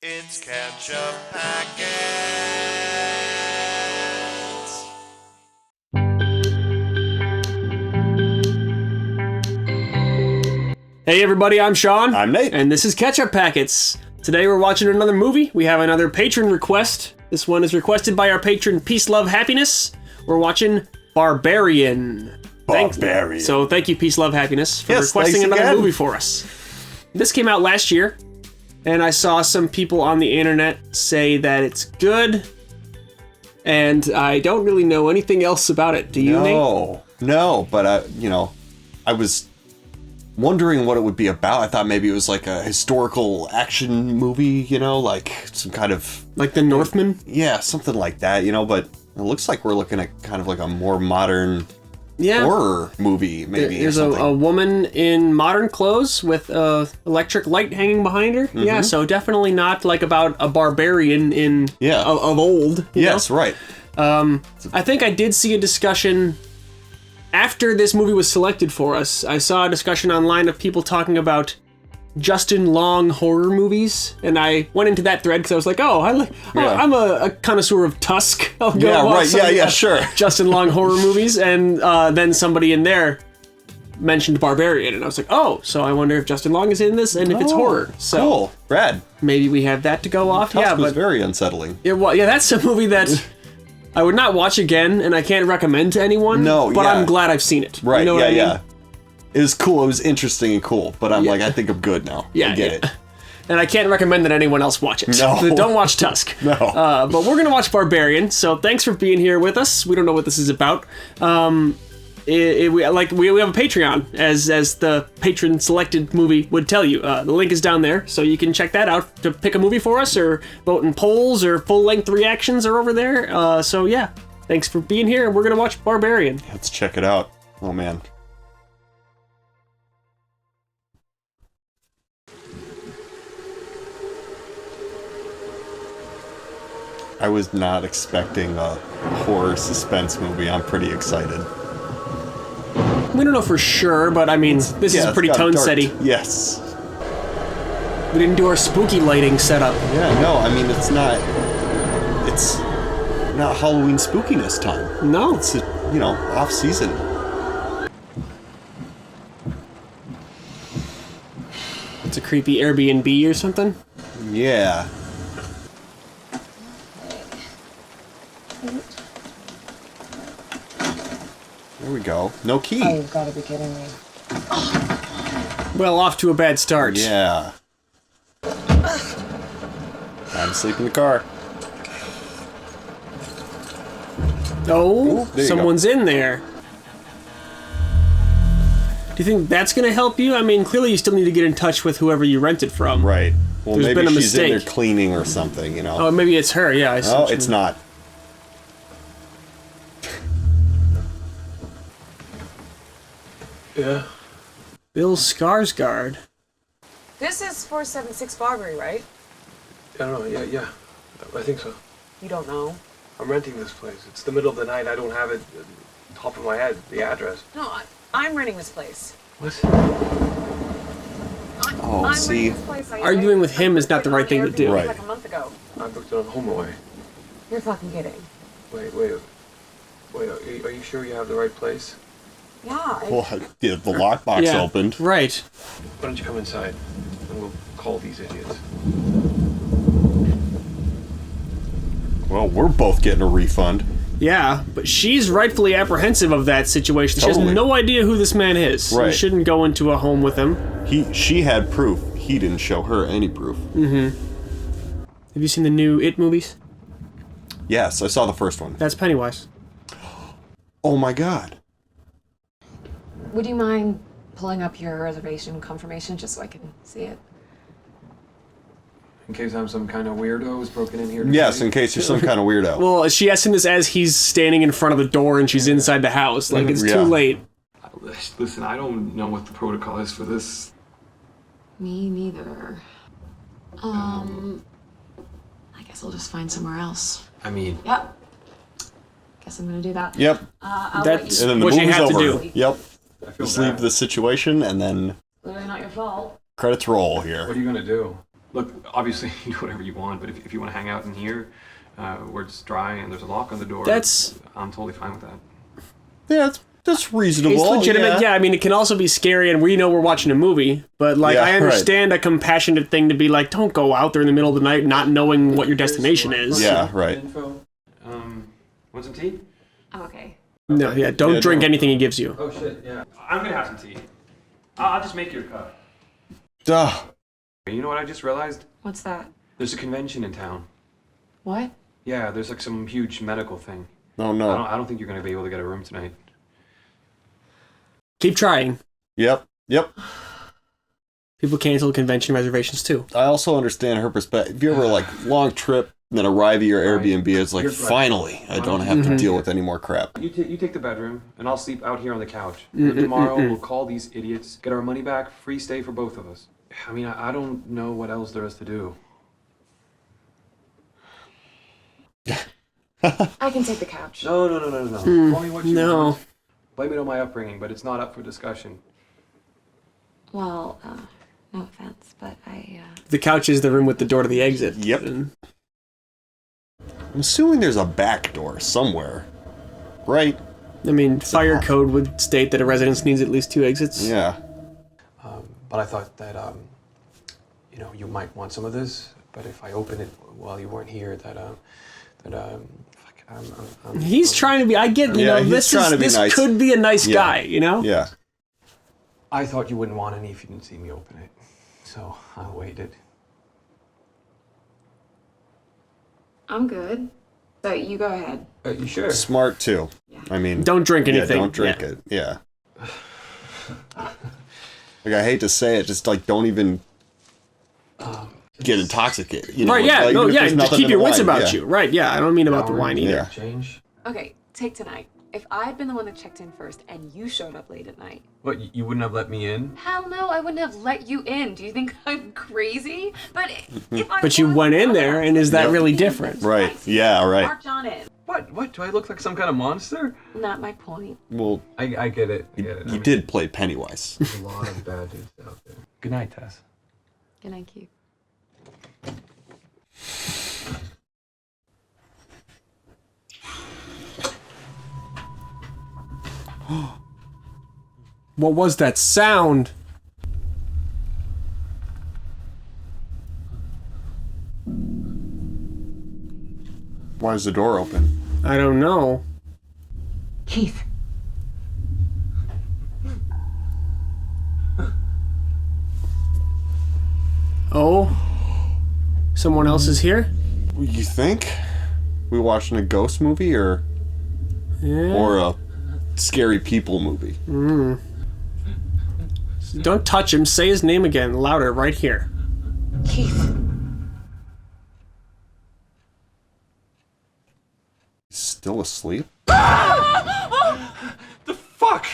It's Ketchup Packets. Hey everybody, I'm Sean. I'm Nate. And this is Ketchup Packets. Today we're watching another movie. We have another patron request. This one is requested by our patron PeaceLoveHappiness. We're watching Barbarian. Barbarian. So thank you, PeaceLoveHappiness, for Yes, requesting thanks another again. movie for us. This came out last year, and I saw some people on the internet say that it's good, and I don't really know anything else about it. Do you, Nate? No, but I was wondering what it would be about. I thought maybe it was like a historical action movie, like some kind of... Like The Northman? Yeah, something like that, but it looks like we're looking at kind of like a more modern horror movie, maybe. There's a woman in modern clothes with electric light hanging behind her. Mm-hmm. Yeah, so definitely not like about a barbarian of old. Yes, right. I think I did see a discussion after this movie was selected for us. I saw a discussion online of people talking about Justin Long horror movies, and I went into that thread because I was like, I'm a connoisseur of Tusk. I'll go watch some sure. Justin Long horror movies, and then somebody in there mentioned Barbarian, and I was like, so I wonder if Justin Long is in this and if it's horror. So cool, rad. Maybe we have that to go off. Tusk was very unsettling. That's a movie that I would not watch again, and I can't recommend to anyone. But I'm glad I've seen it. Right? You know what I mean? It was cool. It was interesting and cool. But I'm I think I'm good now. I get it. And I can't recommend that anyone else watch it. No. So don't watch Tusk. No. But we're gonna watch Barbarian. So thanks for being here with us. We don't know what this is about. We have a Patreon, as the patron selected movie would tell you. The link is down there, so you can check that out to pick a movie for us, or vote in polls, or full length reactions are over there. Thanks for being here, and we're gonna watch Barbarian. Let's check it out. Oh man. I was not expecting a horror suspense movie. I'm pretty excited. We don't know for sure, but I mean, this is pretty tone-setty. Yes. We didn't do our spooky lighting setup. Yeah, no, I mean, it's not Halloween spookiness time. No. It's, off season. It's a creepy Airbnb or something? Yeah. There we go. No key. Oh, you've got to be kidding me. Well, off to a bad start. Yeah. Time to sleep in the car. Oh, Ooh, someone's in there. Do you think that's going to help you? I mean, clearly you still need to get in touch with whoever you rented from. Right. Well, There's maybe been a she's in mistake. there cleaning or something, Oh, maybe it's her, yeah. Oh, it's not. Yeah. Bill Skarsgård. This is 476 Barbary, right? I don't know. Yeah. I think so. You don't know? I'm renting this place. It's the middle of the night. I don't have it top of my head, the address. No, I'm renting this place. What? I'm see. renting this place. Arguing with him is not the right thing to do. Right. Like a month ago. I booked it on HomeAway. You're fucking kidding. Wait. Are you sure you have the right place? Yeah. Well, the lockbox opened. Right. Why don't you come inside and we'll call these idiots. Well, we're both getting a refund. Yeah, but she's rightfully apprehensive of that situation. She Totally. has no idea who this man is. Right. You shouldn't go into a home with him. She had proof. He didn't show her any proof. Mm-hmm. Have you seen the new It movies? Yes, I saw the first one. That's Pennywise. Oh my god. Would you mind pulling up your reservation confirmation just so I can see it? In case I'm some kind of weirdo who's broken in here. Yes, in case you're some kind of weirdo. Well, she asked him this as he's standing in front of the door and she's inside the house. Like, it's too late. Listen, I don't know what the protocol is for this. Me neither. I guess I'll just find somewhere else. I mean... Yep. Guess I'm gonna do that. Yep. I'll That's And then the what you movie's have to over. do. Yep. I feel Just bad. leave the situation and then Clearly not your fault. credits roll What here. are you gonna do? Look, obviously you do whatever you want, but if you want to hang out in here, where it's dry and there's a lock on the door, I'm totally fine with that. Yeah, that's reasonable. It's legitimate. Yeah, I mean, it can also be scary, and we know we're watching a movie, but like, Yeah, I understand a compassionate thing to be like, don't go out there in the middle of the night not knowing what your destination is. Yeah, right. Info. Want some tea? Oh, okay. No, yeah, don't drink anything he gives you. Oh shit, yeah. I'm gonna have some tea. I'll just make you a cup. Duh. You know what I just realized? What's that? There's a convention in town. What? Yeah, there's like some huge medical thing. Oh no. I don't think you're gonna be able to get a room tonight. Keep trying. Yep. People cancel convention reservations too. I also understand her perspective. If you ever like long trip and then arrive at your Airbnb, it's like, finally, I don't have to deal with any more crap. You take the bedroom, and I'll sleep out here on the couch. And then tomorrow we'll call these idiots, get our money back, free stay for both of us. I mean, I don't know what else there is to do. I can take the couch. No. Call me what you want. Blame it on my upbringing, but it's not up for discussion. Well, no offense, but The couch is the room with the door to the exit. Yep. And I'm assuming there's a back door somewhere, right? I mean, fire code would state that a residence needs at least 2 exits. Yeah. But I thought that, you might want some of this, but if I open it while you weren't here, He's trying to be. I get. This nice. could be a nice guy. Yeah. I thought you wouldn't want any if you didn't see me open it, so I waited. I'm good. So you go ahead. You sure? Smart too. Yeah. I mean, Don't drink anything. Yeah, don't drink it. Yeah. Like, I hate to say it, just like don't even get intoxicated. Right? Yeah. Like, No. if Yeah. there's To nothing keep in your the wits wine, about you. Right? Yeah. I don't mean about the wine either. Yeah. Change? Okay, take tonight. If I'd been the one that checked in first and you showed up late at night. What, you wouldn't have let me in? Hell no, I wouldn't have let you in. Do you think I'm crazy? But if I But you went in there, and is that really different? Right. Yeah. Right. March on in. What? Do I look like some kind of monster? Not my point. Well, I get it. he did play Pennywise. There's a lot of bad dudes out there. Good night, Tess. Good night, Keith. What was that sound? Why is the door open? I don't know. Keith. Oh, someone else is here. You think? We watching a ghost movie or Yeah. a scary people movie? Don't touch him. Say his name again, louder, right here. Keith. He's still asleep? The fuck?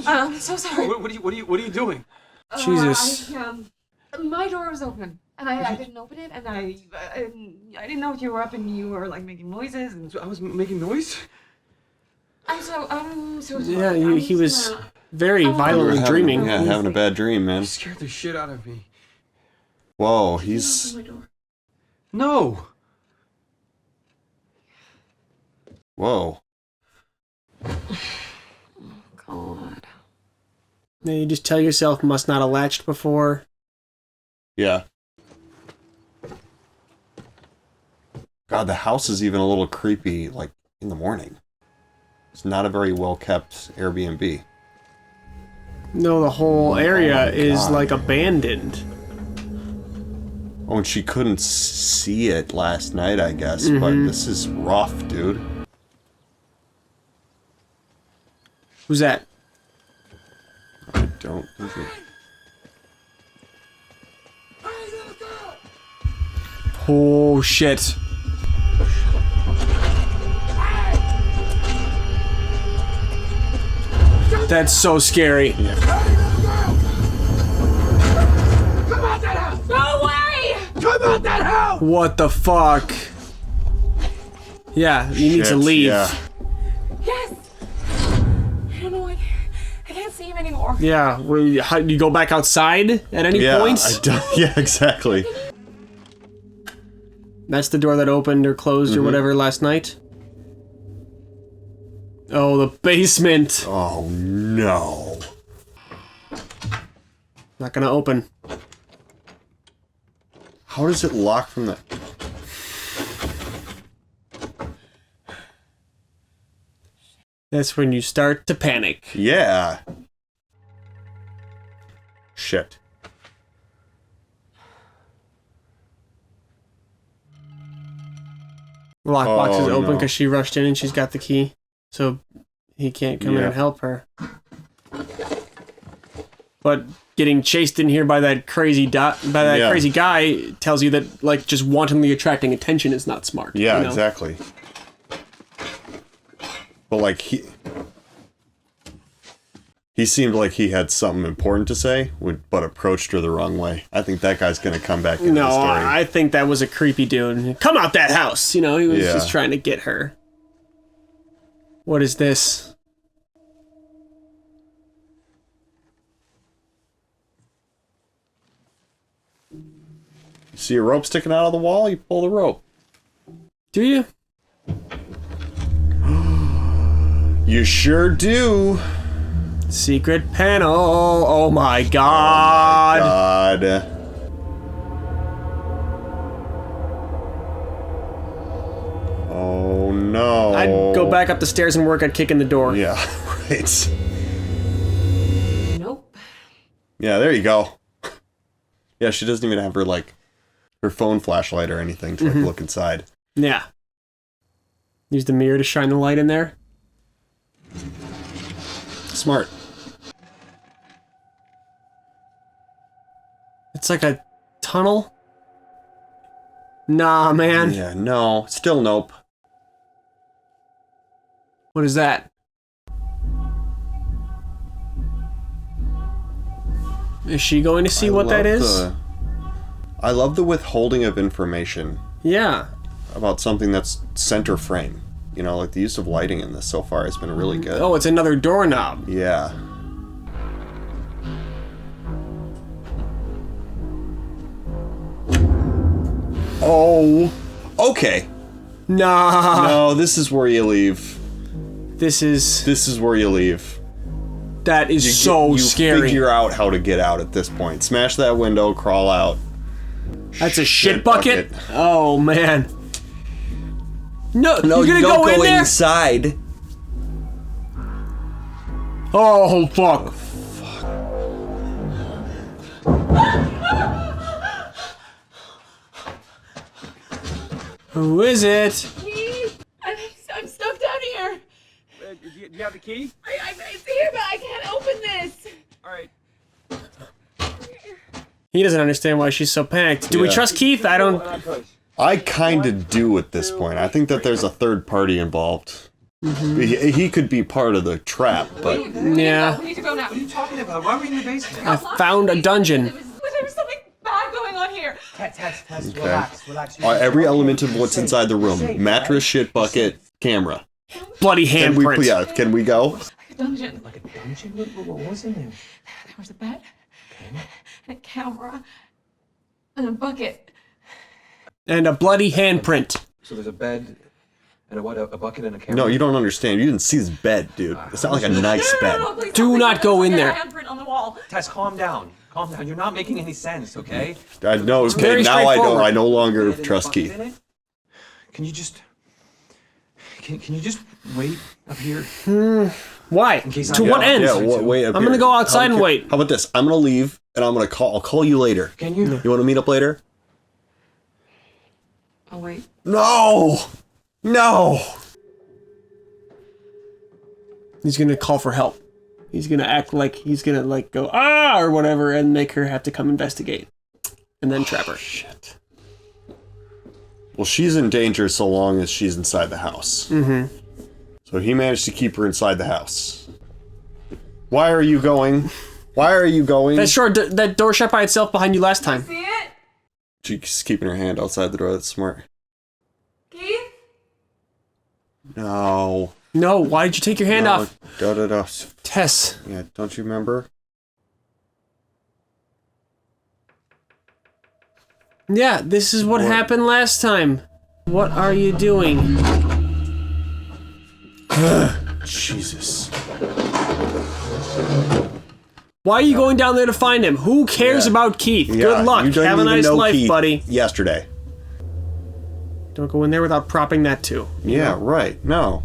I'm so sorry. What are you doing? Jesus. My door was open, and I didn't open it, and I didn't know if you were up and you were like making noises. And I was making noise? I'm so sorry. Yeah, he was very violently dreaming. Yeah, having a bad dream, man. You scared the shit out of me. Whoa, he's... My door. No. Whoa. God. Then you just tell yourself must not have latched before. Yeah. God, the house is even a little creepy, like, in the morning. It's not a very well-kept Airbnb. No, the whole area is God. like abandoned. Oh, and she couldn't see it last night, I guess, but this is rough, dude. Who's that? I don't think it... Oh, shit. That's so scary. Come out that house! No way! Come out that house! What the fuck? Yeah, you need to Shit, leave. Yeah. Yes! I don't know. I can't see him anymore. Yeah, how, you go back outside at any Yeah, point? yeah, exactly. That's the door that opened or closed or whatever last night. Oh, the basement. Oh, no. Not gonna open. How does it lock from the... That's when you start to panic. Yeah. Shit. The lockbox is open no. because she rushed in and she's got the key. So he can't come in and help her. But getting chased in here by that crazy crazy guy tells you that like just wantonly attracting attention is not smart. Yeah, you know? exactly. But like he seemed like he had something important to say, but approached her the wrong way. I think that guy's gonna come back into the story. I think that was a creepy dude. Come out that house! You know, he was just trying to get her. What is this? See a rope sticking out of the wall? You pull the rope. Do you? You sure do. Secret panel. Oh my god. God. Oh no. I'd go back up the stairs and work at kicking the door. Yeah, right. Nope. Yeah, there you go. Yeah, she doesn't even have her like her phone flashlight or anything to like look inside. Yeah. Use the mirror to shine the light in there. Smart. It's like a tunnel. Nah, man. Yeah, no. Still nope. What is that? Is she going to see what that is? I love the withholding of information Yeah. about something that's center frame. You know, like the use of lighting in this so far has been really good. Oh, it's another doorknob. Yeah. Oh. Okay. Nah. No, this is where you leave. This is where you leave. that is You scary. figure out how to get out at this point. Smash that window, crawl out. That's a shit bucket? Oh man. No, No, you're gonna you don't go in there? inside. Oh fuck. Who is it? Keith, I'm stuck down here. Do you have the key? It's here, but I can't open this. All right. He doesn't understand why she's so panicked. Do we Yeah. trust Keith? I don't. I kind of do at this point. I think that there's a third party involved. He could be part of the trap, but Yeah. We need to go now. What are you talking about? Why were we in the basement? I found a dungeon. There was something bad going on here. Tess, Okay. relax. every element of what's inside the room: mattress, shit bucket, camera. Bloody Can we? handprint. Yeah, can we go? A dungeon. Like a dungeon? What was in there? There was a bed, and a camera, and a bucket. And a bloody handprint. So there's a bed and a what? A bucket and a camera. No, you don't understand. You didn't see this bed, dude. It's not like a nice bed. Please Do don't. not go in there. A handprint on the wall. Tess, calm down. Calm down. You're not making any sense, okay? I know. Okay, Very now I don't. straightforward. I no longer Bed and a trust bucket Keith. in it? Can you just? Can you just wait up here? Why? case To I- what Yeah, end? Yeah, wait up I'm here. gonna go outside and wait. How about this? I'm gonna leave, and I'm gonna call. I'll call you later. Can you? You want to meet up later? Oh wait. No, no. He's gonna call for help. He's gonna act like he's gonna like go or whatever and make her have to come investigate. And then trap her. Shit. Well, she's in danger so long as she's inside the house. Mm-hmm. So he managed to keep her inside the house. Why are you going? Why are you going? That door shut by itself behind you last time. See it? She's keeping her hand outside the door. That's smart. Keith? No. No, why did you take your hand off? Da. Tess. Yeah, don't you remember? Yeah, this is what happened last time. What are you doing? Jesus. Why are you going down there to find him? Who cares about Keith? Yeah, Good luck. you don't Have a even nice know life, Keith buddy. Yesterday. Don't go in there without propping that too. Yeah, right. No.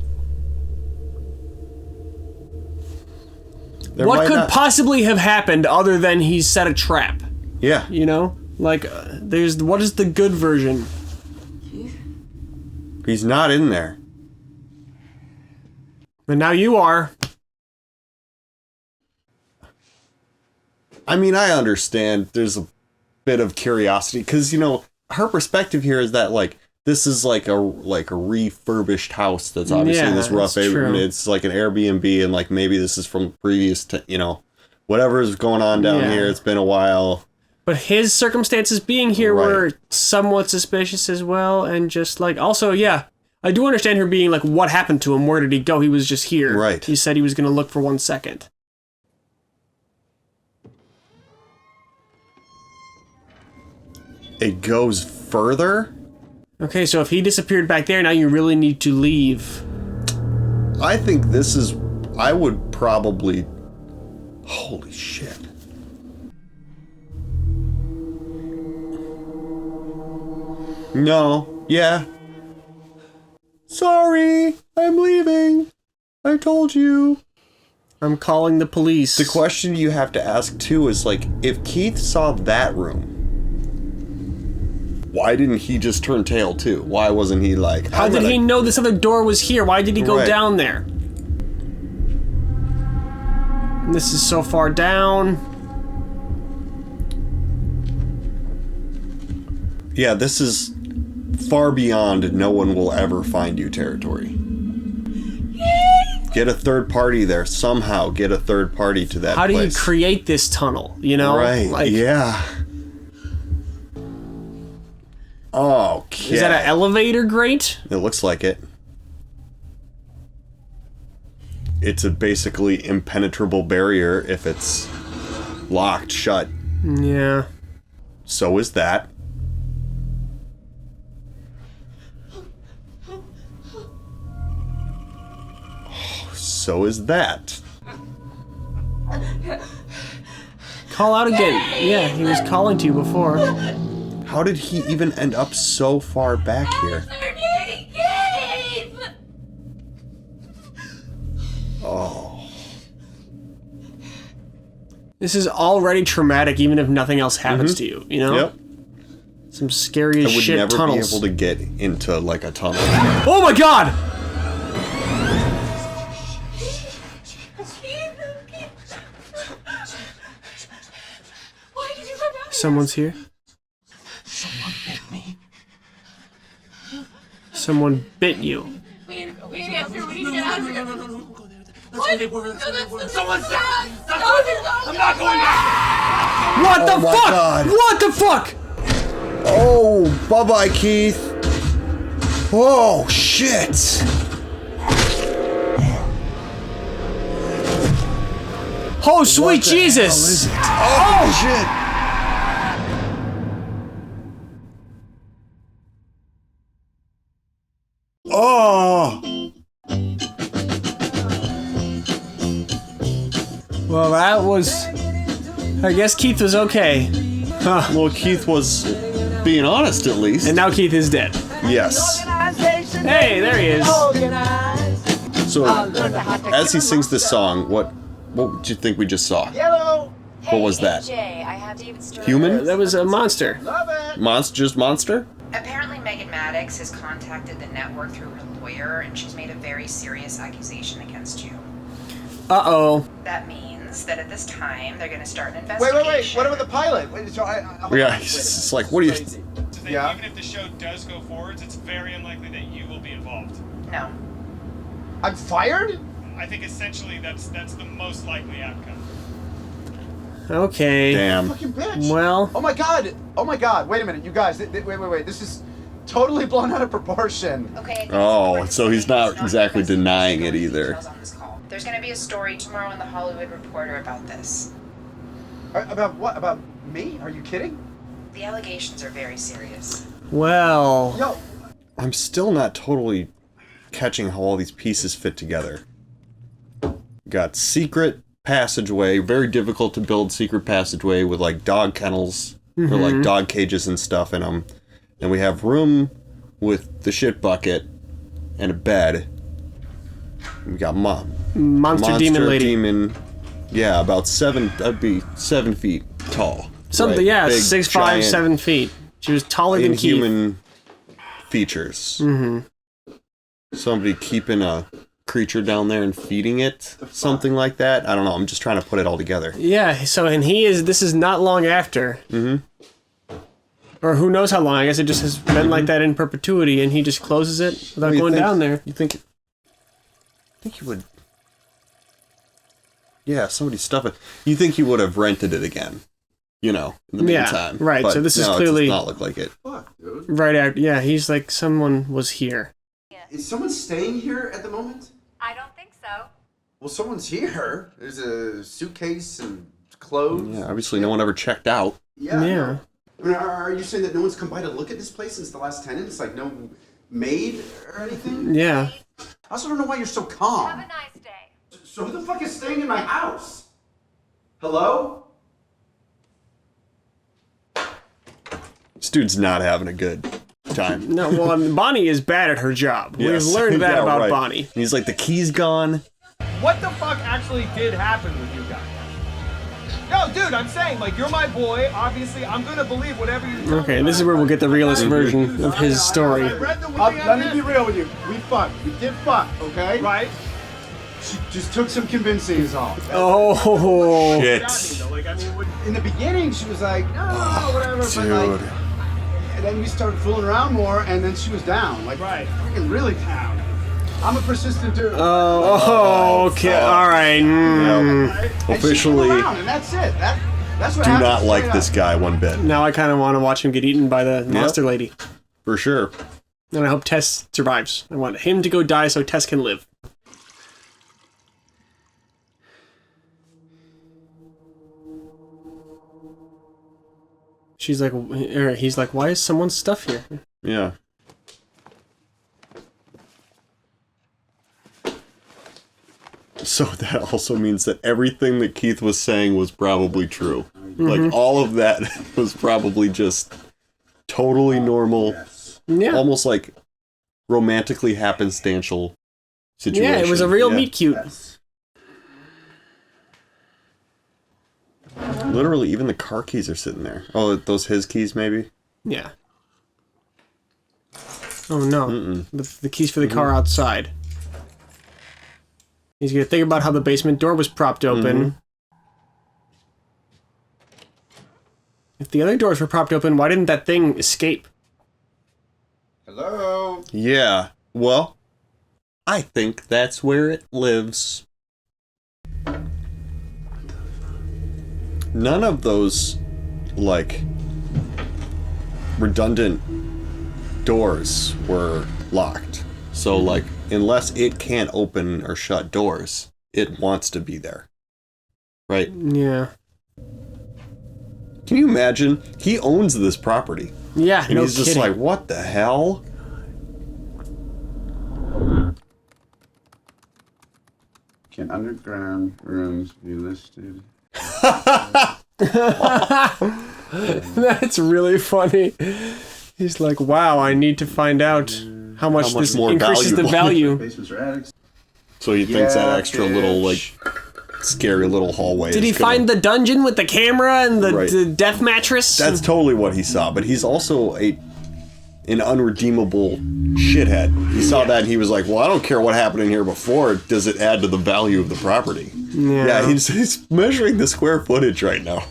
There What might could not- possibly have happened other than he set a trap? Yeah. You know? Like, what is the good version? He's not in there. And now you are. I mean, I understand there's a bit of curiosity because, you know, her perspective here is that, like, this is like a refurbished house that's obviously in this rough area. It's like an Airbnb, and like maybe this is from previous, you know, whatever is going on down here. It's been a while. But his circumstances being here were somewhat suspicious as well, and just like also, yeah, I do understand her being like, what happened to him? Where did he go? He was just here. Right. He said he was going to look for 1 second. It goes further? Okay, so if he disappeared back there, now you really need to leave. I think this is... I would probably... Holy shit. No. Yeah. Sorry. I'm leaving. I told you. I'm calling the police. The question you have to ask, too, is, like, if Keith saw that room, why didn't he just turn tail, too? Why wasn't he like... How did he know this other door was here? Why did he go down there? And this is so far down. Yeah, this is far beyond no one will ever find you territory. Get a third party there. Somehow get a third party to that How do place. you create this tunnel, you know? Right, Like, yeah. Okay. Is that an elevator grate? It looks like it. It's a basically impenetrable barrier if it's locked shut. Yeah. So is that. So is that. Call out again. Yeah, he was calling to you before. How did he even end up so far back here? Oh. This is already traumatic, even if nothing else happens to you, you know? Yep. Some scary as I would shit never tunnels. be able to get into, like, a tunnel. Oh my god! Why did you come down here? Someone's here. Someone bit me. Someone bit you. We need to get out of here. We need to get out of here. Someone's down! I'm not going back! What the my fuck? God. What the fuck? Oh, bye-bye, Keith. Oh, shit. Oh, sweet What the Jesus! hell is it? Oh, shit. Oh. Well, that was... I guess Keith was okay. Huh. Well, Keith was being honest, at least. And now Keith is dead. Yes. Hey, there he is. So, as he sings this song, what did you think we just saw? What was that? Human? That was a monster. Just monster? Apparently, Megan Maddox has contacted the network through her lawyer, and she's made a very serious accusation against you. Uh-oh. That means that at this time, they're going to start an investigation. Wait. What about the pilot? Yeah, it's like, what do you... To think even if the show does go forwards, it's very unlikely that you will be involved. No. I'm fired? I think essentially that's the most likely outcome. Okay. Damn. Fucking bitch. Well... Oh my god. Wait a minute, you guys. Wait. This is totally blown out of proportion. Okay. Oh, so he's not exactly denying it either. There's going to be a story tomorrow in the Hollywood Reporter about this. About what? About me? Are you kidding? The allegations are very serious. Well... Yo, I'm still not totally catching how all these pieces fit together. Got secret passageway, very difficult to build secret passageway with like dog kennels or like dog cages and stuff in them. And we have room with the shit bucket and a bed. We got Monster demon lady. Yeah, about 7. That'd be 7 feet tall. Something, right? yeah, Big, 6'5", giant, 7 feet. She was taller than Keith. inhuman features. Somebody keeping a creature down there and feeding it, something like that. I don't know. I'm just trying to put it all together. Yeah. So, and this is not long after. Or who knows how long? I guess it just has been like that in perpetuity, and he just closes it without going down there. You think he would? Yeah, somebody stuff it. You think he would have rented it again? You know, in the meantime. Right. But So this is no, clearly it does not look like it. fuck, dude. right after. Yeah, he's like someone was here. Is someone staying here at the moment? I don't think so. Well, someone's here. There's a suitcase and clothes. Yeah, obviously no one ever checked out. Yeah. Yeah. I mean, are you saying that no one's come by to look at this place since the last tenants? Like no maid or anything? Yeah. I also don't know why you're so calm. Have a nice day. So who the fuck is staying in my house? Hello? This dude's not having a good time. No, well, I mean, Bonnie is bad at her job. We've learned that Yeah, about right. Bonnie. And he's like, the key's gone. What the fuck actually did happen with you guys? No, dude, I'm saying, like, you're my boy. Obviously, I'm gonna believe whatever you tell Okay, me. this is where we'll get the realist version of his story. I read the wiki Let on me be this. real with you. We fucked. We did fuck, okay? Right? She just took some convincing is all. Oh. Shit. Like, I mean, what, In the beginning, she was like, no, whatever. But like, Dude. and then we started fooling around more, and then she was down. Like, Right. freaking really down. I'm a persistent dude. Oh, okay. All right. And she Officially, fooled around, and that's it. That's what do happens not like straight this up. guy one bit. Now I kind of want to watch him get eaten by the monster lady. For sure. And I hope Tess survives. I want him to go die so Tess can live. She's like, or he's like, why is someone's stuff here? Yeah. So that also means that everything that Keith was saying was probably true. Like, all of that was probably just totally normal, Yeah. almost like romantically happenstantial situation. Yeah, it was a real Yeah. meet cute. Literally, even the car keys are sitting there. Oh, those his keys, maybe? Yeah. Oh no. The keys for the car outside. He's gonna think about how the basement door was propped open. If the other doors were propped open, why didn't that thing escape? Hello? Yeah. Well, I think that's where it lives. None of those, like, redundant doors were locked. So, like, unless it can't open or shut doors, it wants to be there. Right? Yeah. Can you imagine? He owns this property. Yeah, And no he's just kidding. like, what the hell? Can underground rooms be listed? That's really funny. He's like, wow, I need to find out how much much this more increases the valuable. value. Basements or attics? So he thinks that Yeah, extra little, like, scary little hallway Did is he gonna- find the dungeon with the camera and the, Right. the death mattress? That's totally what he saw, but he's also an unredeemable shithead. He saw that and he was like, well, I don't care what happened in here before. Does it add to the value of the property? Yeah, he's measuring the square footage right now.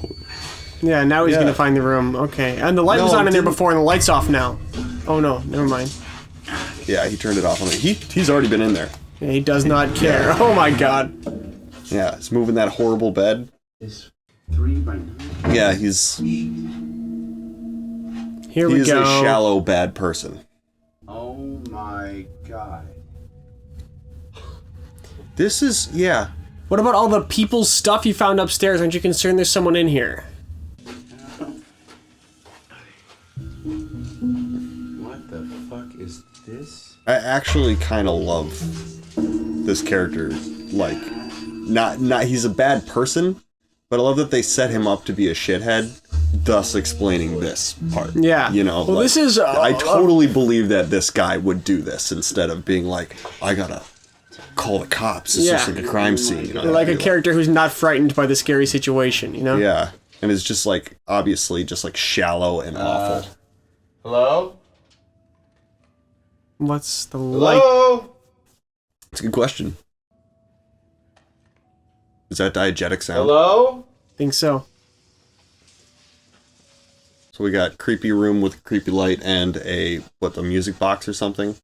Yeah, now he's Yeah. gonna find the room. Okay, and the light was No, on in there didn't- before, and the light's off now. Oh no, never mind. Yeah, he turned it off on it. He's already been in there. Yeah, he does not care. Oh my god. Yeah, he's moving that horrible bed. Is 3x9. Yeah, he's Here we a go. shallow, bad person. Oh my god. This is, yeah. What about all the people's stuff you found upstairs? Aren't you concerned there's someone in here? is this? I actually kind of love this character. Like, not he's a bad person, but I love that they set him up to be a shithead, thus explaining this part. Yeah. You know, well, like, this is... I totally believe that this guy would do this instead of being like, I gotta call the cops. It's just like a crime scene. You know, like a character who's not frightened by the scary situation, you know? Yeah. And it's just like, obviously, just like shallow and awful. Hello? What's the light? Hello? It's a good question. Is that diegetic sound? Hello? Think so. So we got creepy room with a creepy light and a music box or something.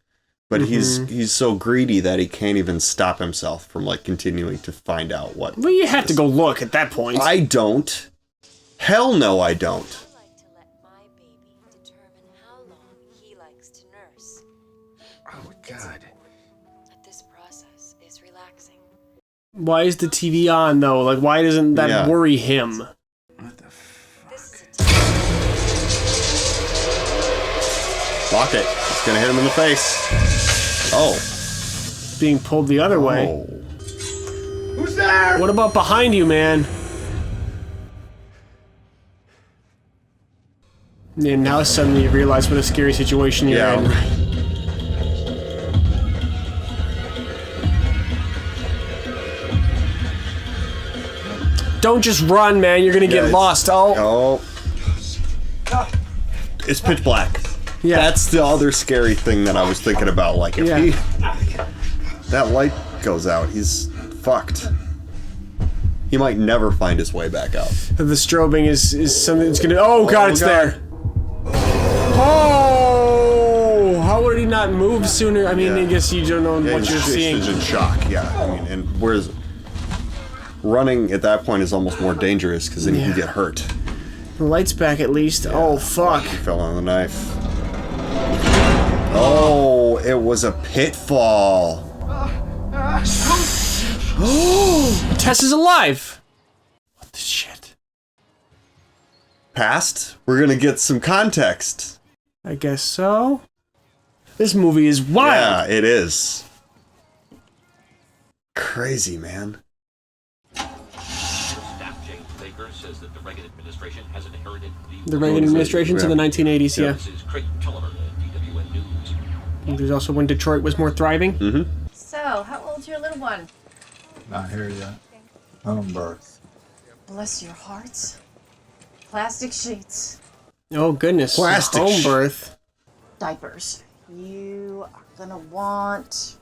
But he's so greedy that he can't even stop himself from like continuing to find out what. Well, you have to go look at that point. I don't. Hell no, I don't. I like to let my baby determine how long he likes to nurse. Oh, God. That this process is relaxing. Why is the TV on, though? Like, why doesn't that worry him? What the fuck? This is a Lock it. It's gonna hit him in the face. Oh. Being pulled the other way. Who's there? What about behind you, man? And now suddenly you realize what a scary situation you're in. Don't just run, man. You're gonna get lost. Oh. It's pitch black. Yeah. That's the other scary thing that I was thinking about. Like, if that light goes out, he's fucked. He might never find his way back out. The strobing is something that's gonna... Oh, God, it's there. Oh! How would he not move sooner? I mean, I guess you don't know what you're seeing. He's in shock, yeah. I mean, and whereas running at that point is almost more dangerous because then you can get hurt. The light's back at least. Yeah. Oh, fuck. He fell on the knife. Oh, it was a pitfall. Tess is alive. What the shit? Past? We're gonna get some context. I guess so. This movie is wild. Yeah, it is. Crazy, man. Staff James Baker says that the Reagan administration has inherited the Reagan administration to the 1980s, yeah. This is Craig Tulliver at DWN News. And there's also when Detroit was more thriving. Mm-hmm. So, how old's your little one? Not here yet. Home birth. Bless your hearts. Plastic sheets. Oh, goodness. Plastic home birth. Diapers. You are gonna want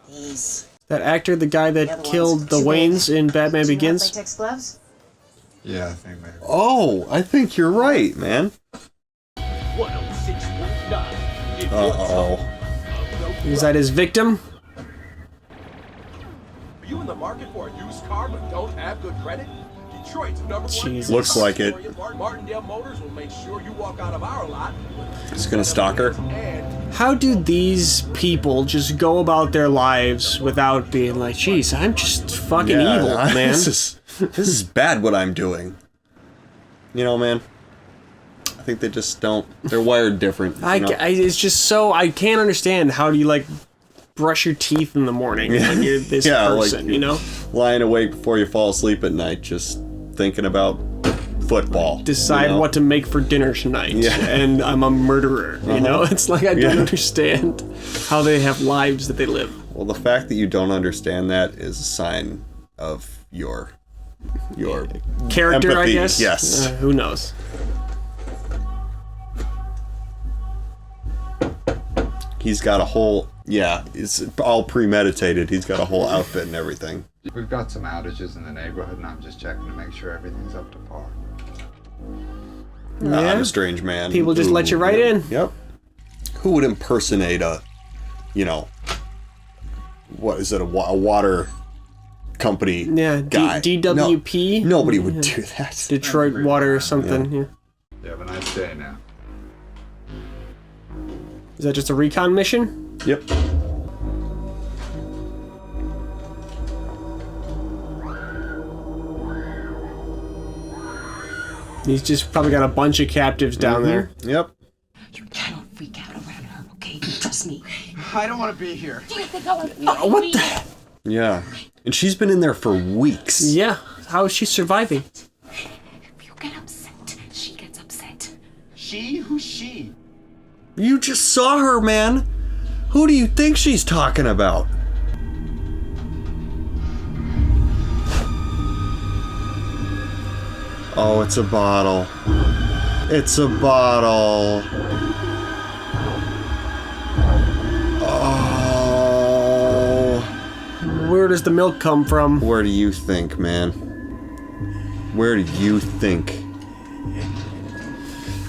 these. That actor, the guy that killed the Waynes in Batman Begins? Latex gloves? Yeah, I think maybe. Oh, I think you're right, man. 106.9. Uh-oh. Is that his victim? Are you in the market for a used car but don't have good credit? Detroit's number one. Looks like it. Martindale Motors will make sure you walk out of our lot. Just gonna stalk her. How do these people just go about their lives without being like, jeez, I'm just fucking evil, man. This is bad what I'm doing. You know, man. I think they just don't. They're wired different. It's just so... I can't understand how do you, like, brush your teeth in the morning when you're this person, like, you know? Lying awake before you fall asleep at night, just thinking about football. Decide what to make for dinner tonight. Yeah. And I'm a murderer, you know? It's like I don't understand how they have lives that they live. Well, the fact that you don't understand that is a sign of your character, empathy. I guess? Yes. Who knows? He's got a whole... Yeah, it's all premeditated. He's got a whole outfit and everything. We've got some outages in the neighborhood, and I'm just checking to make sure everything's up to par. Yeah. I'm a strange man. People just let you right in. Yep. Who would impersonate a, what is it, a water company guy? DWP? No, nobody would do that. Detroit Water or something, You have a nice day now. Is that just a recon mission? Yep. He's just probably got a bunch of captives down there. Yep. Don't freak out around her, okay? Trust trust me. I don't want to be here. Do you think I want to What the? Yeah. And she's been in there for weeks. Yeah. How is she surviving? If you get upset, she gets upset. She? Who's she? You just saw her, man. Who do you think she's talking about? Oh, it's a bottle. It's a bottle. Oh. Where does the milk come from? Where do you think, man? Where do you think?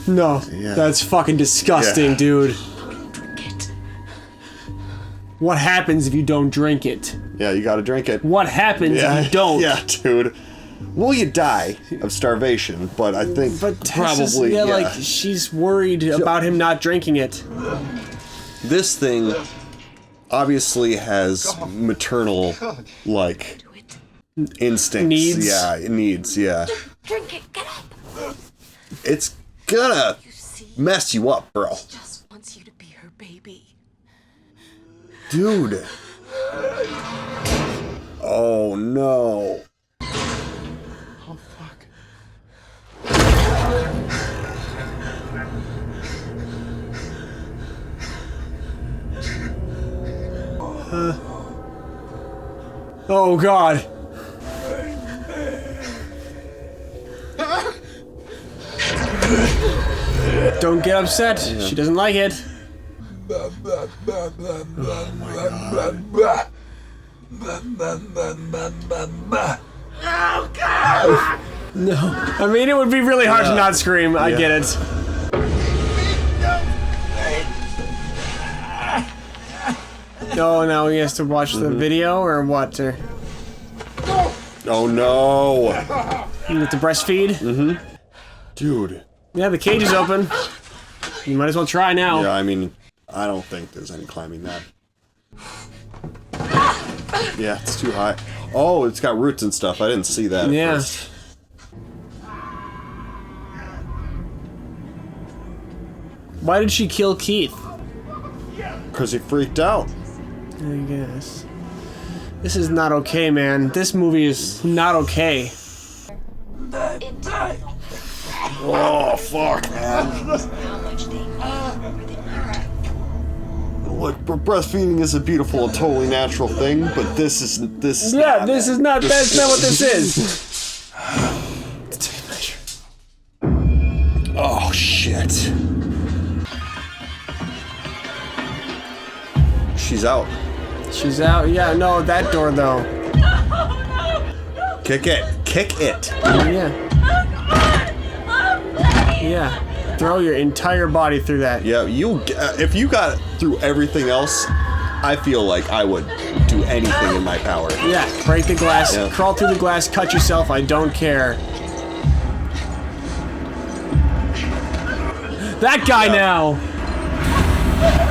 No, Yeah. that's fucking disgusting, Yeah. dude. What happens if you don't drink it? Yeah, you gotta drink it. What happens if you don't? Yeah, dude. Well, you die of starvation, but I think probably, yeah, like, she's worried about him not drinking it. This thing obviously has maternal, like, instincts. Needs. Yeah, it needs, yeah. Drink it, get up. It's gonna mess you up, bro. She just wants you to be her baby. Dude. Oh, no. Oh, fuck. Oh, God. Don't get upset. She doesn't like it. Oh, God! No. I mean, it would be really hard to not scream. I get it. Oh, now he has to watch the video or what? Or Oh, no. you have to breastfeed? Mm-hmm. Dude. Yeah, the cage is open. You might as well try now. Yeah, I mean, I don't think there's any climbing that. Yeah, it's too high. Oh, it's got roots and stuff. I didn't see that at Yeah. first. Why did she kill Keith? Because he freaked out. I guess. This is not okay, man. This movie is not okay. Oh, fuck, man. Look, breastfeeding is a beautiful and totally natural thing, but this is Yeah, not, this man. is not. That's not what this is. Oh, shit. She's out. She's out. Yeah, no, that door though. Kick it. Kick it. Yeah. Yeah. Throw your entire body through that. Yeah, if you got through everything else, I feel like I would do anything in my power. Yeah, break the glass, Yeah. crawl through the glass, cut yourself, I don't care. That guy now!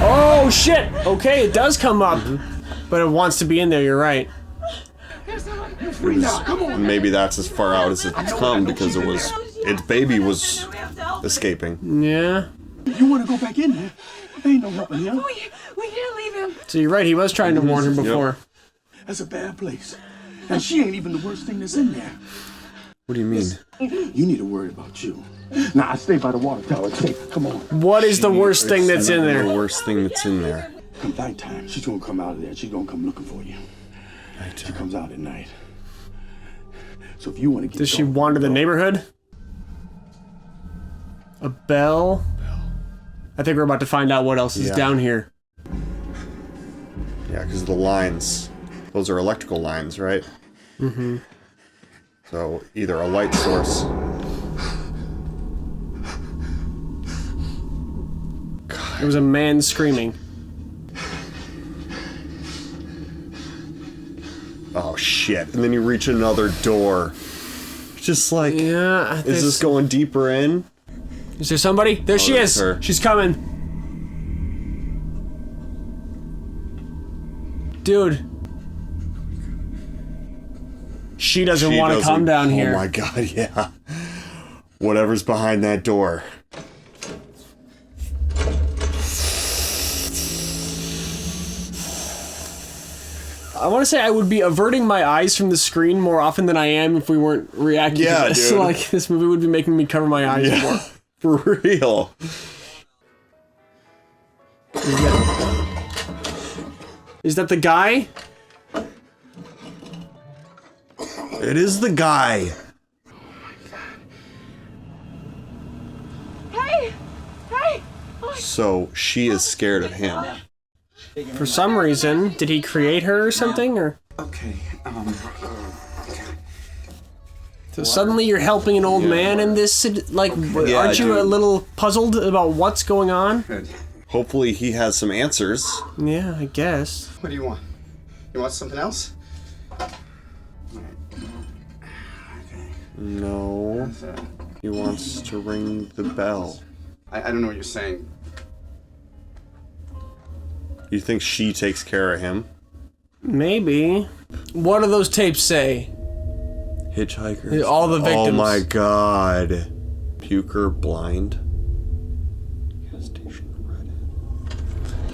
Oh shit! Okay, it does come up. But it wants to be in there, you're right. Maybe that's as far out as it's come because its baby was escaping. Yeah. You want to go back in there? Ain't no helping him. We can't leave him. So you're right, he was trying to warn her before. That's a bad place. And she ain't even the worst thing that's in there. What do you mean? You need to worry about you. Nah, I stay by the water tower. It's safe. Come on. What is the worst thing that's in there? The worst thing that's in there. Come nighttime, she's gonna come out of there. She's gonna come looking for you. She comes out at night. So if you want to get Does she wander the neighborhood? A bell? I think we're about to find out what else is down here. Yeah, because the lines. Those are electrical lines, right? Mm-hmm. So either a light source. There was a man screaming. Oh shit! And then you reach another door. Just like, yeah, is this going deeper in? Is there somebody? There she is. Her. She's coming. Dude. She doesn't want to come down here. Oh my god, yeah. Whatever's behind that door. I want to say I would be averting my eyes from the screen more often than I am if we weren't reacting to this. Dude. Like, this movie would be making me cover my eyes more. For real. Is that the guy? It is the guy. Hey! Hey! So she is scared of him. For some reason, did he create her or something? Or Okay, so suddenly you're helping an old man in this, like, Yeah, aren't you a dude. little puzzled about what's going on? Hopefully he has some answers. Yeah, I guess. What do you want? You want something else? No. He wants to ring the bell. I don't know what you're saying. You think she takes care of him? Maybe. What do those tapes say? Hitchhikers. All the victims. Oh my god. Puker blind.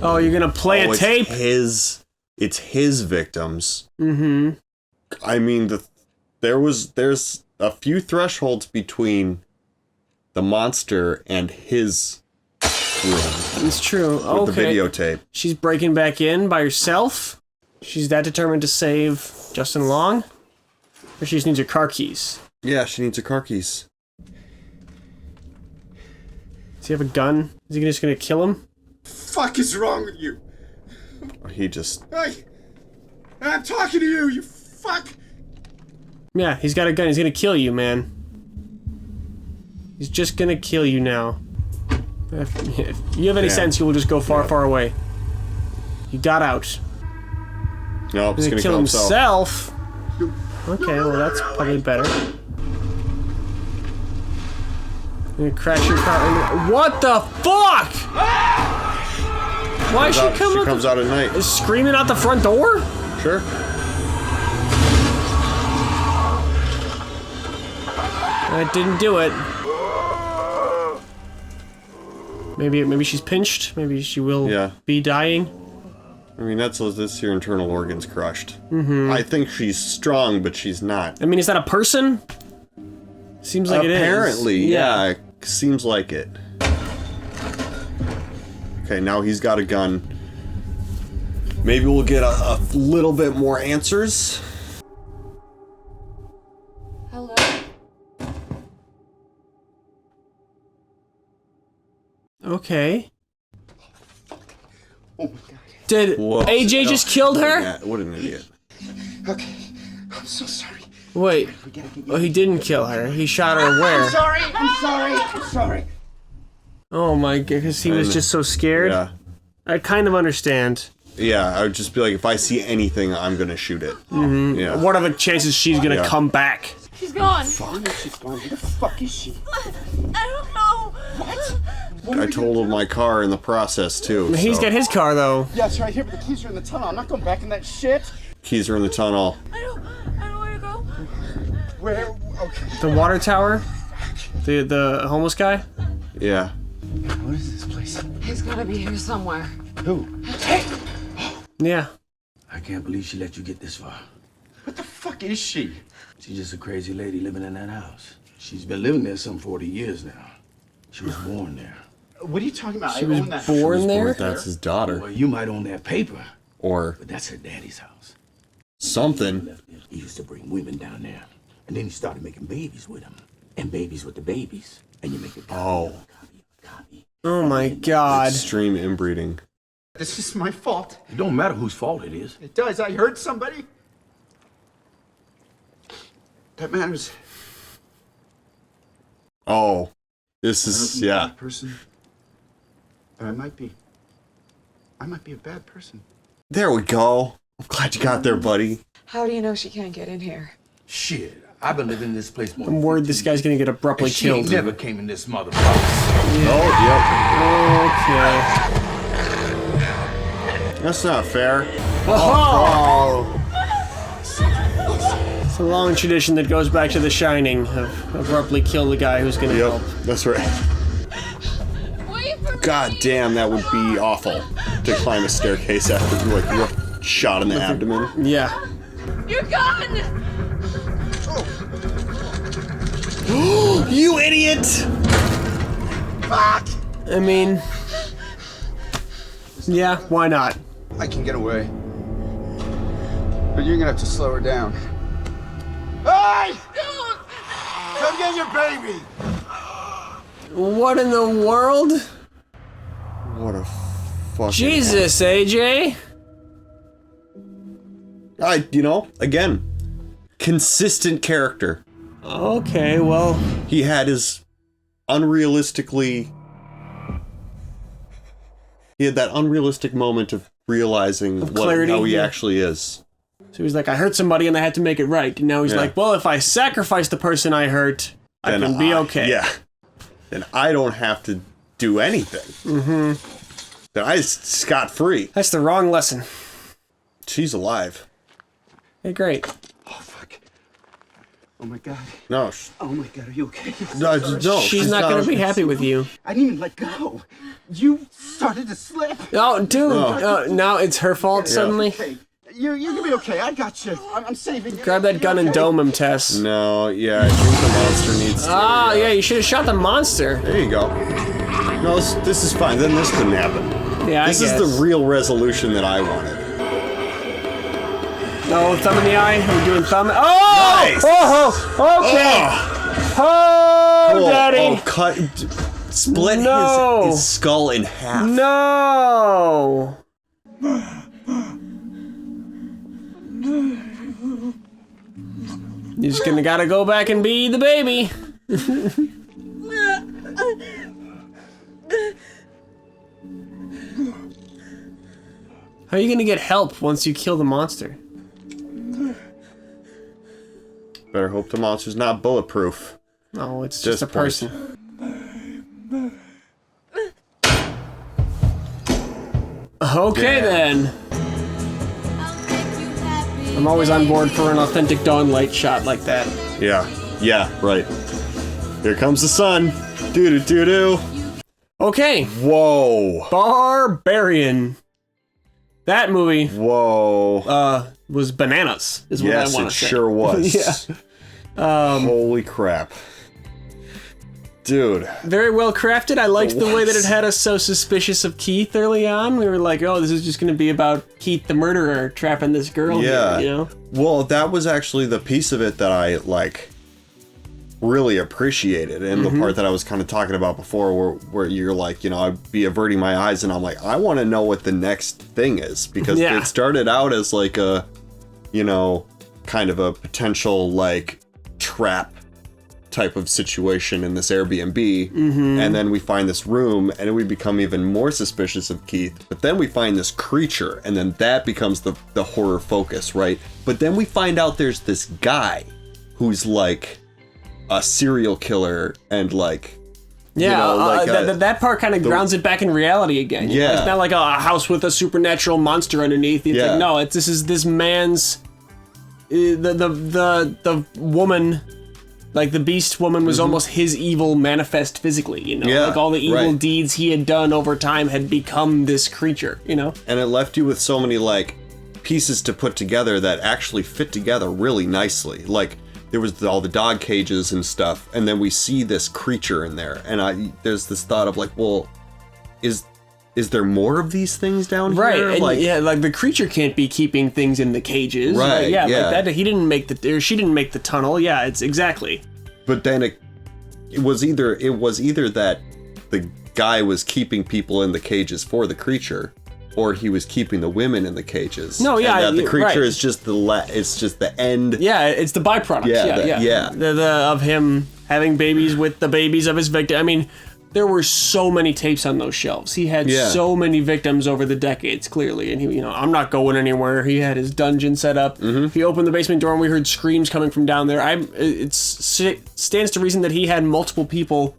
Oh, you're gonna play a tape? It's his victims. Mm-hmm. I mean, there's a few thresholds between the monster and his room. It's true. With Okay. the videotape. She's breaking back in by herself? She's that determined to save Justin Long? Or she just needs her car keys? Yeah, she needs her car keys. Does he have a gun? Is he just gonna kill him? Fuck is wrong with you? He just... Hey! I'm talking to you, you fuck! Yeah, he's got a gun. He's gonna kill you, man. He's just gonna kill you now. If you have any sense, you will just go far, far away. He got out. No, he's gonna kill himself. Okay, well that's probably better. You're gonna crash your car. What the fuck? Why is she coming? She comes out at night. Is screaming out the front door? Sure. That didn't do it. Maybe she's pinched. Maybe she will be dying. I mean, that's your internal organs crushed. Mm-hmm. I think she's strong, but she's not. I mean, is that a person? Seems like it is. Apparently, yeah, it seems like it. Okay, now he's got a gun. Maybe we'll get a little bit more answers. Hello? Okay. Oh my god. Did AJ just killed her? Yeah, what an idiot. Okay, I'm so sorry. Wait. Oh, he didn't kill her. He shot her where? I'm sorry, I'm sorry. Oh my god, because he was just so scared? Yeah. I kind of understand. Yeah, I would just be like, if I see anything, I'm gonna shoot it. Mm-hmm. Yeah. What are the chances she's gonna come back? She's gone. Fuck. She's gone. Where the fuck is she? I don't know. What? I totaled my car in the process, too. He's got his car, though. Yeah, it's right here, but the keys are in the tunnel. I'm not going back in that shit. Keys are in the tunnel. I don't know where to go. Where? Okay. The water tower? The homeless guy? Yeah. What is this place? He's gotta be here somewhere. Who? Hey! Yeah. I can't believe she let you get this far. What the fuck is she? She's just a crazy lady living in that house. She's been living there some 40 years now. She was born there. What are you talking about? She was own that born there? That's his daughter. Well, you might own that paper, Or but that's her daddy's house. something. He used to bring women down there, and then he started making babies with them, and babies with the babies, and you make a copy. Oh my god. Extreme inbreeding. This is my fault. It don't matter whose fault it is. It does. I hurt somebody. That man was... Oh. This is, yeah. Bad person. But I might be a bad person. There we go. I'm glad you got there, buddy. How do you know she can't get in here? Shit, I've been living in this place more I'm worried this guy's gonna get abruptly she ain't killed. never came in this motherfucker. Oh, Okay. That's not fair. Oh! It's a long tradition that goes back to The Shining of abruptly kill the guy who's gonna help. That's right. God damn, that would be awful to climb a staircase after you're shot in the abdomen. Yeah. You're gone! You idiot! Fuck! I mean... Yeah, why not? I can get away. But you're gonna have to slow her down. Hey! Come get your baby! What in the world? What a fucking... Jesus, AJ! Again, consistent character. Okay, well... He had his unrealistically... He had that unrealistic moment of realizing how he actually is. So he's like, I hurt somebody and I had to make it right. And now he's like, well, if I sacrifice the person I hurt, I can be okay. Yeah. Then I don't have to do anything. Mm-hmm. Then I scot-free. That's the wrong lesson. She's alive. Hey, great. Oh, fuck. Oh, my God. No. Oh, my God, are you okay? No, she's not going to be happy with you. I didn't even let go. You started to slip. Oh, dude. Now it's her fault suddenly. Okay. You're gonna be okay. I got you. I'm saving you. Grab that gun and dome him, Tess. No, yeah, I think the monster needs to... Yeah, you should have shot the monster. There you go. No, this is fine. Then this couldn't happen. Yeah, This is the real resolution that I wanted. No, thumb in the eye. Are we doing thumb? Oh! Nice! Oh! Okay! Oh, daddy! Oh, cut... Split his skull in half. No! You're just gotta go back and be the baby. How are you gonna get help once you kill the monster? Better hope the monster's not bulletproof. No, it's just a person. Okay then. I'm always on board for an authentic dawn light shot like that. Yeah, right. Here comes the sun. Doo-doo-doo-doo. Okay. Whoa. Barbarian. That movie. Whoa. Was bananas, is what I want to say. Yes, it sure was. Yeah. Holy crap. Dude. Very well crafted. I liked the way that it had us so suspicious of Keith early on. We were like, oh, this is just going to be about Keith the murderer trapping this girl here, you know? Well, that was actually the piece of it that I, really appreciated. And the part that I was kind of talking about before where you're like, I'd be averting my eyes and I'm like, I want to know what the next thing is. Because it started out as like a, kind of a potential, trap type of situation in this Airbnb, and then we find this room and we become even more suspicious of Keith, but then we find this creature and then that becomes the horror focus, right? But then we find out there's this guy who's like a serial killer and that part kind of grounds it back in reality again. Yeah. It's not like a house with a supernatural monster underneath. It's like, no, this is this man's the woman. Like, the beast woman was almost his evil manifest physically, Yeah, like, all the evil deeds he had done over time had become this creature, And it left you with so many, pieces to put together that actually fit together really nicely. Like, there was all the dog cages and stuff, and then we see this creature in there, and there's this thought of, well, is there more of these things down here? Right, and the creature can't be keeping things in the cages. Right, like that, he didn't make or she didn't make the tunnel. Yeah, it's exactly. But then it was either that the guy was keeping people in the cages for the creature, or he was keeping the women in the cages. No, yeah, and that the creature is just the end. Yeah, it's the byproduct. Of him having babies with the babies of his victim. I mean, there were so many tapes on those shelves. He had so many victims over the decades, clearly. And he, I'm not going anywhere. He had his dungeon set up. He opened the basement door and we heard screams coming from down there. It stands to reason that he had multiple people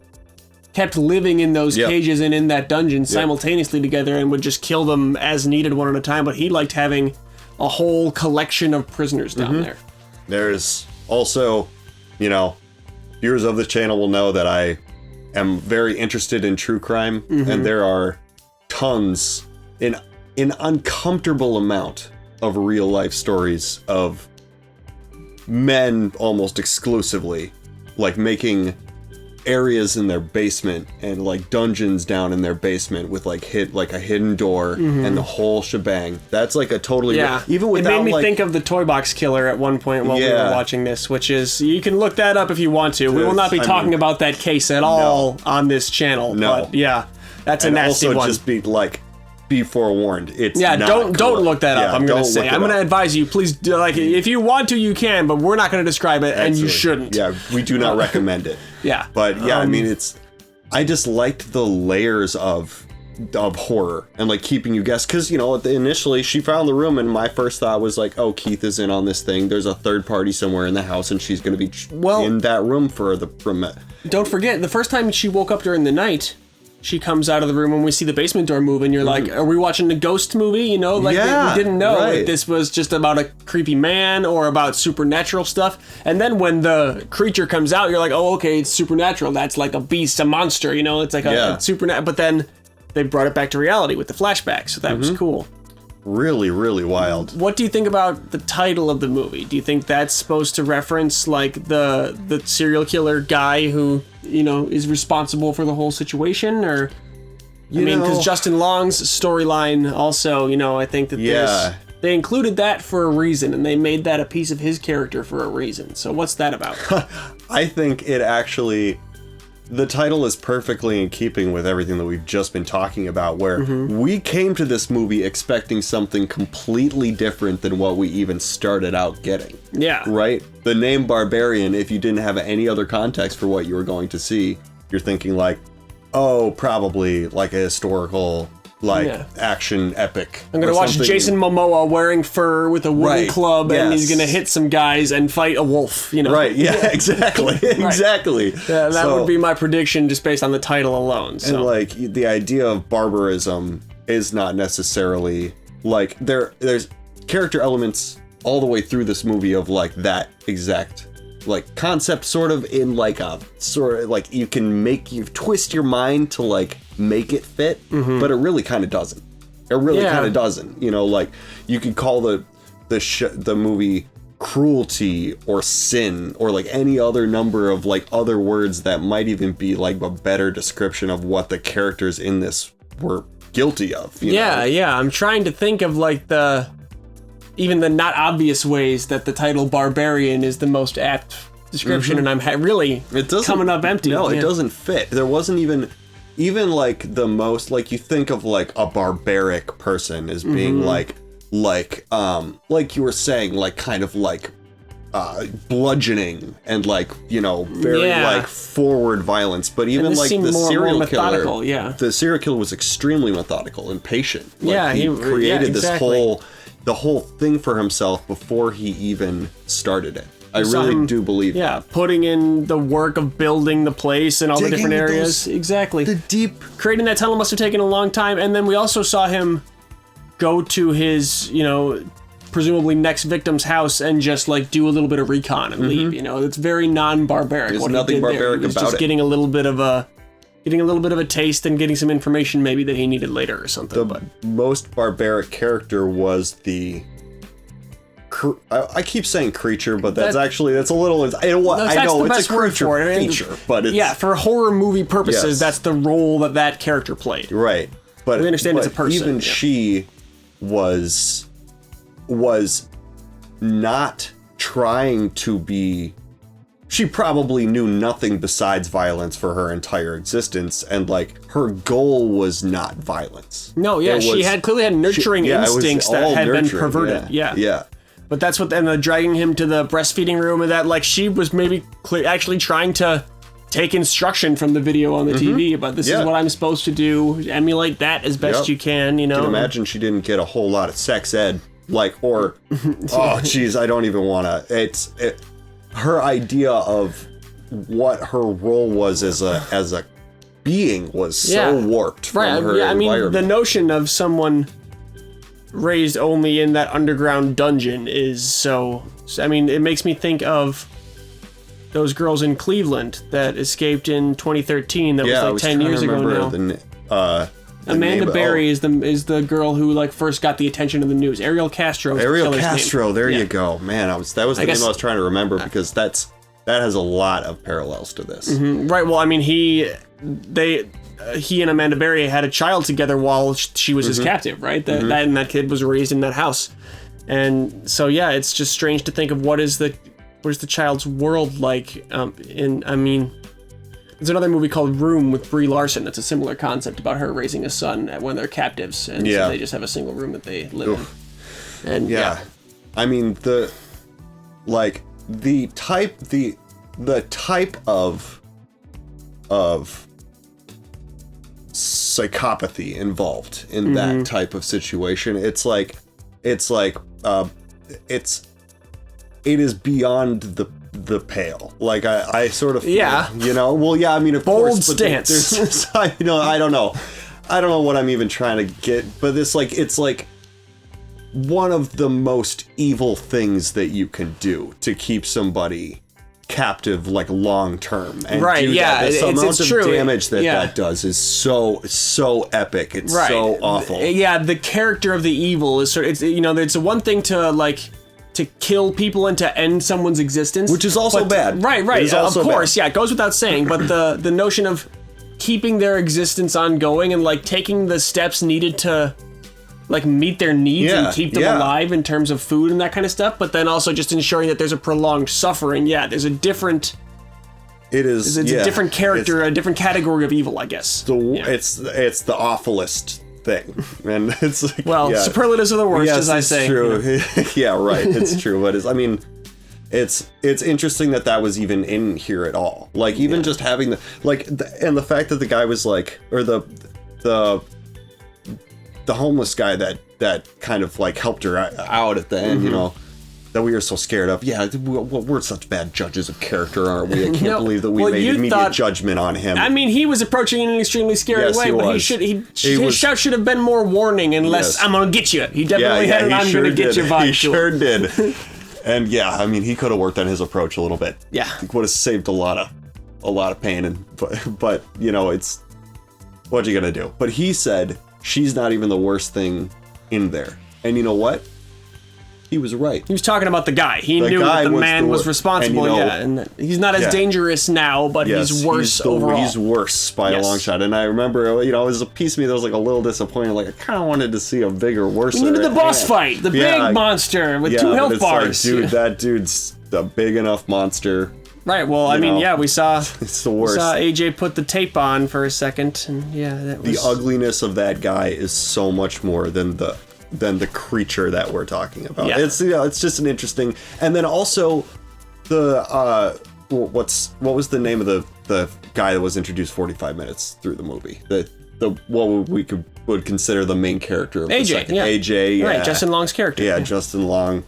kept living in those cages and in that dungeon simultaneously together and would just kill them as needed one at a time. But he liked having a whole collection of prisoners down there. There's also, viewers of the channel will know that I am very interested in true crime, and there are tons, in uncomfortable amount of real life stories of men almost exclusively, like making areas in their basement and like dungeons down in their basement with like a hidden door and the whole shebang. That's like a totally even without it made me like, think of the Toy Box Killer at one point while we were watching this, which is, you can look that up if you want to. We will not be talking about that case at all on this channel. No. But yeah, that's a nasty also one. just be forewarned. It's not don't cool. look that up. I'm gonna say. I'm gonna advise you, please do, like, if you want to, you can, but we're not gonna describe it, and you shouldn't. Yeah, we do not recommend it. Yeah, but yeah, I mean, I just liked the layers of horror and like keeping you guess, because initially she found the room and my first thought was like, oh, Keith is in on this thing. There's a third party somewhere in the house and she's gonna be in that room from it. Don't forget, the first time she woke up during the night, she comes out of the room when we see the basement door move, and you're like, are we watching a ghost movie? We didn't know if this was just about a creepy man or about supernatural stuff. And then when the creature comes out, you're like, oh, okay, it's supernatural. That's like a beast, a monster, it's like a supernatural. But then they brought it back to reality with the flashback, so that was cool. Really, really wild. What do you think about the title of the movie? Do you think that's supposed to reference like the serial killer guy who, is responsible for the whole situation? Or because Justin Long's storyline also, I think that they included that for a reason, and they made that a piece of his character for a reason. So what's that about? I think it actually, the title is perfectly in keeping with everything that we've just been talking about, where we came to this movie expecting something completely different than what we even started out getting. Yeah. Right? The name Barbarian, if you didn't have any other context for what you were going to see, you're thinking like, oh, probably like a historical, action epic. I'm gonna watch Jason Momoa wearing fur with a wooden club, and he's gonna hit some guys and fight a wolf. Right? Yeah. Exactly. Exactly. Yeah, that would be my prediction, just based on the title alone. So. And like the idea of barbarism is not necessarily like there's character elements all the way through this movie of like that exact like concept, sort of in like a sort of like you twist your mind to like make it fit, but it really kind of doesn't. It really kind of doesn't. Like you could call the movie cruelty or sin or like any other number of like other words that might even be like a better description of what the characters in this were guilty of. You know? I'm trying to think of like even the not obvious ways that the title Barbarian is the most apt description, and I'm really coming up empty. No, it doesn't fit. There wasn't even like the most, like you think of like a barbaric person as being like you were saying, like kind of like bludgeoning and like very like forward violence, but even like the serial killer, the serial killer was extremely methodical and patient. Like, he created the whole thing for himself before he even started it. I really do believe that. Putting in the work of building the place and all the different areas. Exactly. The deep... Creating that tunnel must have taken a long time, and then we also saw him go to his, presumably next victim's house and just like do a little bit of recon and leave. It's very non-barbaric. There's nothing barbaric about it. Just getting a little bit of a taste and getting some information maybe that he needed later or something. The most barbaric character was the... I keep saying creature, but that's a little... I know it's a creature feature, but it's... for horror movie purposes, that's the role that character played. Right. But we understand it's a person. Even she was not trying to be... She probably knew nothing besides violence for her entire existence, and like her goal was not violence. No, she clearly had nurturing instincts that had been perverted. Yeah. But that's what, and dragging him to the breastfeeding room, and that like she was maybe actually trying to take instruction from the video on the TV about this is what I'm supposed to do, emulate that as best you can. I can imagine she didn't get a whole lot of sex ed, oh geez, I don't even want to. Her idea of what her role was as a being was so warped from her environment. The notion of someone raised only in that underground dungeon is so... it makes me think of those girls in Cleveland that escaped in 2013. That was like 10 years ago now. Amanda Berry is the girl who like first got the attention of the news. Ariel Castro. Ariel Castro. There Yeah. you go, man. That was the name I was trying to remember because that has a lot of parallels to this. Right. Well, I mean, he and Amanda Berry had a child together while she was his captive, right? That kid was raised in that house, and so yeah, it's just strange to think of what is the child's world like. I mean, there's another movie called Room with Brie Larson. That's a similar concept about her raising a son when they're captives, and so they just have a single room that they live in. And I mean the type of psychopathy involved in that type of situation. It is beyond the pale. Like I sort of feel, you know. Well, yeah. I mean, of bold course, stance. I don't know what I'm even trying to get, but it's like one of the most evil things that you can do to keep somebody captive, like long term. And right, do yeah, that. The amount of true. damage that does is so epic. It's so awful. Yeah, the character of the evil is it's one thing to kill people and to end someone's existence, which is also bad. Right. Of course, it goes without saying. But the notion of keeping their existence ongoing and like taking the steps needed to like meet their needs and keep them alive in terms of food and that kind of stuff, but then also just ensuring that there's a prolonged suffering. Yeah, there's a different. It's a different character, a different category of evil, I guess. It's the awfulest thing, and it's like, superlatives are the worst, as I say. True. Yeah, right. It's true, but it's interesting that was even in here at all. Like even just having the fact that the guy was like, or the homeless guy that kind of like helped her out at the end, you know, that we were so scared of. Yeah, we're such bad judges of character, aren't we? I can't believe that we made immediate judgment on him. I mean, he was approaching in an extremely scary way, but his shout should have been more warning and less, I'm gonna get you. He definitely had an I'm gonna get you vibe. He sure did. And yeah, I mean, he could have worked on his approach a little bit. Yeah. He would have saved a lot of pain, but you know, it's what you gonna do. But he said she's not even the worst thing in there. And you know what? He was right. He was talking about the guy. He knew that the man was responsible, and he's not as dangerous now, but he's worse overall. He's worse by a long shot. And I remember, you know, it was a piece of me that was like a little disappointed. Like, I kind of wanted to see a bigger, worse. We needed the boss fight, the big monster with 2 health bars. Like, dude, that dude's a big enough monster. Right, well, I mean, we saw it's the worst. We saw AJ put the tape on for a second, and that was... The ugliness of that guy is so much more than the creature that we're talking about. Yeah. It's just an interesting. And then also the what was the name of the guy that was introduced 45 minutes through the movie? The what we would consider the main character of AJ, the second. AJ, right, Justin Long's character. Yeah, Justin Long.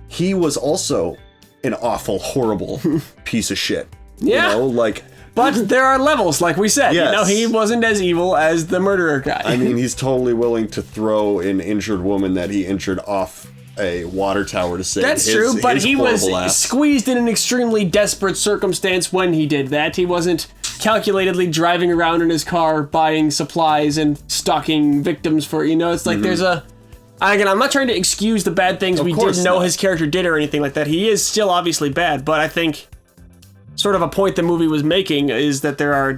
He was also an awful, horrible piece of shit. Yeah. You know, like. But there are levels, like we said. Yes. You know, he wasn't as evil as the murderer guy. I mean, he's totally willing to throw an injured woman that he injured off a water tower to save. That's true, but he was squeezed in an extremely desperate circumstance when he did that. He wasn't calculatedly driving around in his car buying supplies and stalking victims for, you know, it's like there's a... Again, I'm not trying to excuse the bad things we didn't know his character did or anything like that. He is still obviously bad, but I think... Sort of a point the movie was making is that there are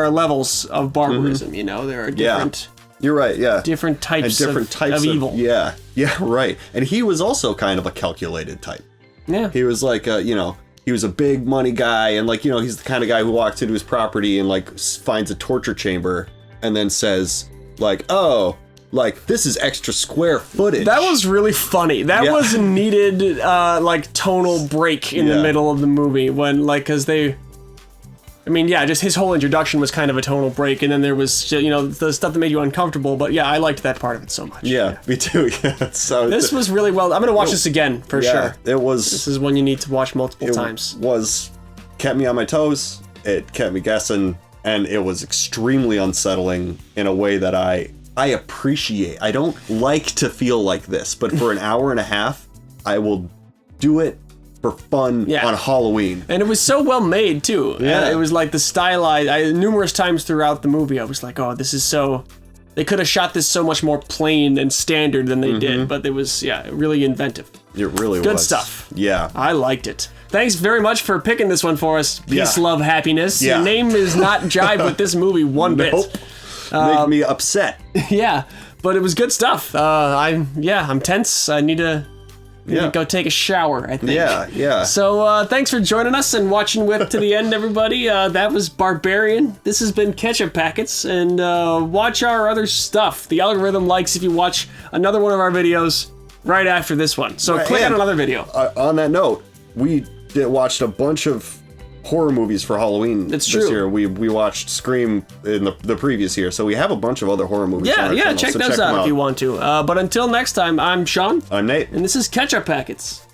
levels of barbarism. You know, there are different. You're right. Yeah, different types of evil. Yeah, right. And he was also kind of a calculated type. Yeah, he was like, you know, he was a big money guy, and like, you know, he's the kind of guy who walks into his property and like finds a torture chamber and then says like, oh. Like, this is extra square footage. That was really funny. That was a needed, like, tonal break in the middle of the movie when, like, because they... I mean, just his whole introduction was kind of a tonal break, and then there was, you know, the stuff that made you uncomfortable, but I liked that part of it so much. Yeah, me too. So this was really well... I'm going to watch this again, for sure. It was... This is one you need to watch multiple times. Kept me on my toes, it kept me guessing, and it was extremely unsettling in a way that I appreciate. I don't like to feel like this, but for an hour and a half, I will do it for fun on Halloween. And it was so well made too. Yeah. It was like the stylized. Numerous times throughout the movie, I was like, oh, this is so. They could have shot this so much more plain and standard than they did, but it was really inventive. It really was. Good stuff. Yeah. I liked it. Thanks very much for picking this one for us. Peace, love, happiness. Yeah. Your name is not jive with this movie one bit. Make me upset. Yeah, but it was good stuff. I'm tense. I need to go take a shower, I think. Yeah. So thanks for joining us and watching with to the end, everybody. That was Barbarian. This has been Ketchup Packets, and watch our other stuff. The algorithm likes if you watch another one of our videos right after this one. So click on another video. On that note, we watched a bunch of horror movies for Halloween this year. We watched Scream in the previous year, so we have a bunch of other horror movies on our channel, check so those out if you want to. But until next time, I'm Sean. I'm Nate. And this is Ketchup Packets.